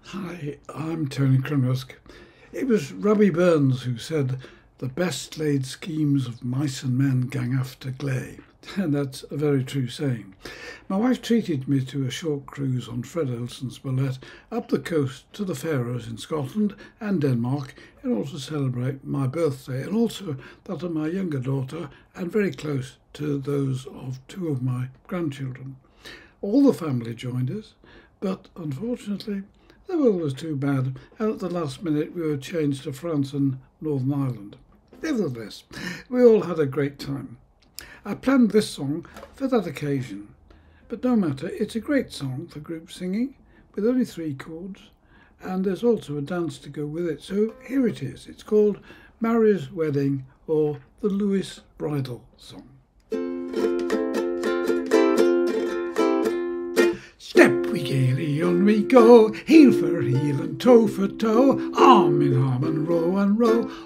Hi, I'm Tony Cronrusk. It was Robbie Burns who said, "The best laid schemes of mice and men gang after gley." And that's a very true saying. My wife treated me to a short cruise on Fred Olsen's ballet up the coast to the Faroes in Scotland and Denmark in order to celebrate my birthday and also that of my younger daughter, and very close to those of two of my grandchildren. All the family joined us, but unfortunately the weather was too bad, and at the last minute we were changed to France and Northern Ireland. Nevertheless, we all had a great time. I planned this song for that occasion, but no matter, it's a great song for group singing with only 3 chords, and there's also a dance to go with it. So here it is. It's called MAIRI'S Wedding, or the Lewis Bridal Song. Step we gaily on we go, heel for heel and toe for toe, arm in arm and row,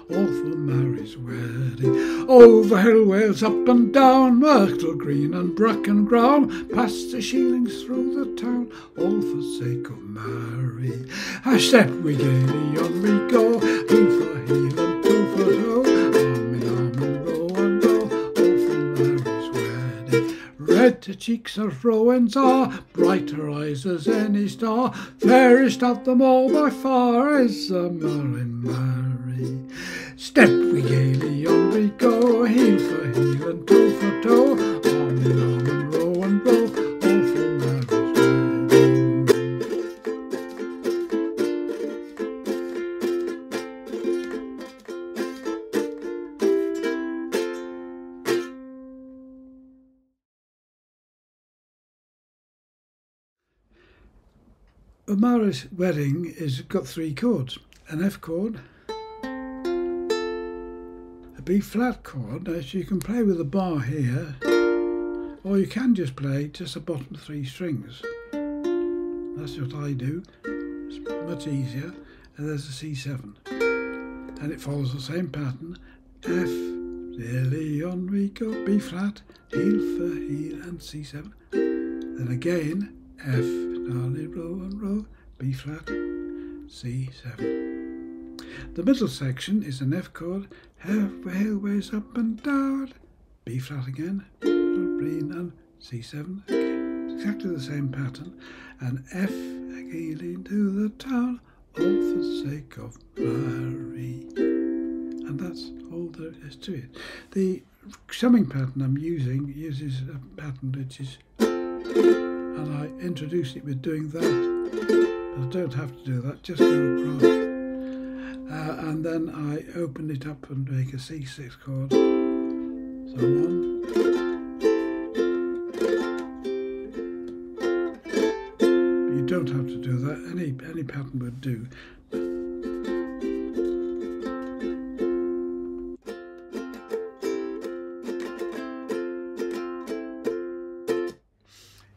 all for Mary's wedding. Over hill wales, up and down, myrtle green and bracken ground, past the shillings through the town, all for sake of Mary. Step we gaily on we go, heel for heel and toe for toe, arm in arm and row, all for Mary's wedding. Red her cheeks her rowans are, bright her eyes as any star, fairest of them all by far is the Merlin Mary. Step we gaily on we go, heel for heel and toe for toe, arm in arm and row, all for Mary's wedding. Mary's Wedding is got 3 chords: an F chord, a B flat chord. Now, so you can play with a bar here, or you can just play just the bottom 3 strings. That's what I do. It's much easier. And there's a C7, and it follows the same pattern: F, nearly on we go, B flat, heel for heel and C7. Then again F, nearly row and row, B flat, C7. The middle section is an F chord, halfway ways up and down, B flat again, green and C7 again. Exactly the same pattern, and F again into the town, all for sake of Mary. And that's all there is to it. The strumming pattern I'm using uses a pattern which is, and I introduce it with doing that, but I don't have to do that, just go across, and then I open it up and make a C6 chord. So 1, you don't have to do that, any pattern would do.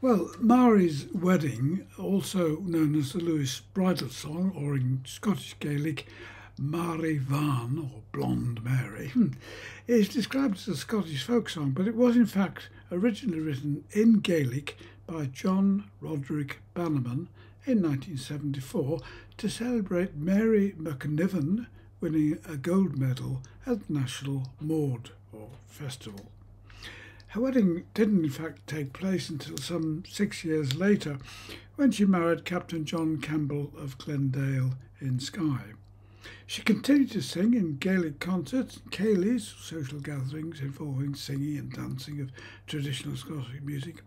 Well, Mairi's Wedding, also known as the Lewis Bridal Song, or in Scottish Gaelic, Mary Van, or Blonde Mary, is described as a Scottish folk song, but it was in fact originally written in Gaelic by John Roderick Bannerman in 1974 to celebrate Mary McNiven winning a gold medal at the National Maud, or Festival. Her wedding didn't in fact take place until some 6 years later, when she married Captain John Campbell of Glendale in Skye. She continued to sing in Gaelic concerts and ceilidhs, social gatherings involving singing and dancing of traditional Scottish music.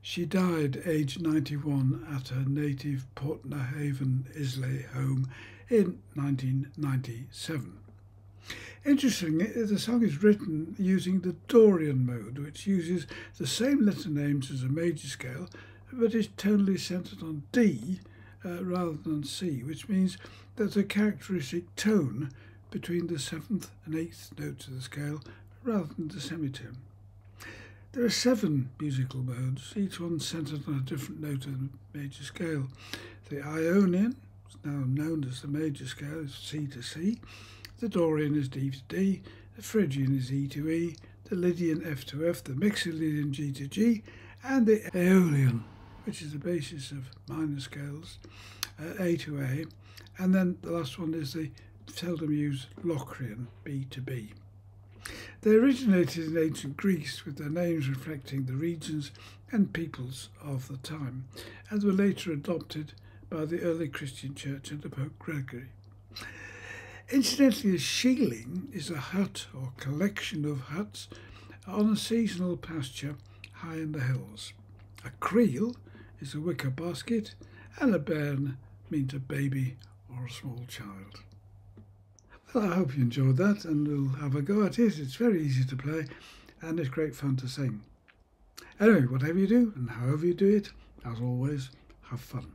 She died aged 91 at her native Portnahaven, Islay home in 1997. Interestingly, the song is written using the Dorian mode, which uses the same letter names as a major scale, but is tonally centred on D rather than C, which means there's a characteristic tone between the 7th and 8th notes of the scale rather than the semitone. There are 7 musical modes, each one centred on a different note of the major scale. The Ionian, now known as the major scale, is C to C. The Dorian is D to D, the Phrygian is E to E, the Lydian F to F, the Mixolydian G to G, and the Aeolian, which is the basis of minor scales, A to A, and then the last one is the seldom used Locrian, B to B. They originated in ancient Greece with their names reflecting the regions and peoples of the time, and were later adopted by the early Christian church under Pope Gregory. Incidentally, a shieling is a hut or collection of huts on a seasonal pasture high in the hills. A creel is a wicker basket, and a bairn means a baby or a small child. Well, I hope you enjoyed that, and we'll have a go at it. It's very easy to play, and it's great fun to sing. Anyway, whatever you do and however you do it, as always, have fun.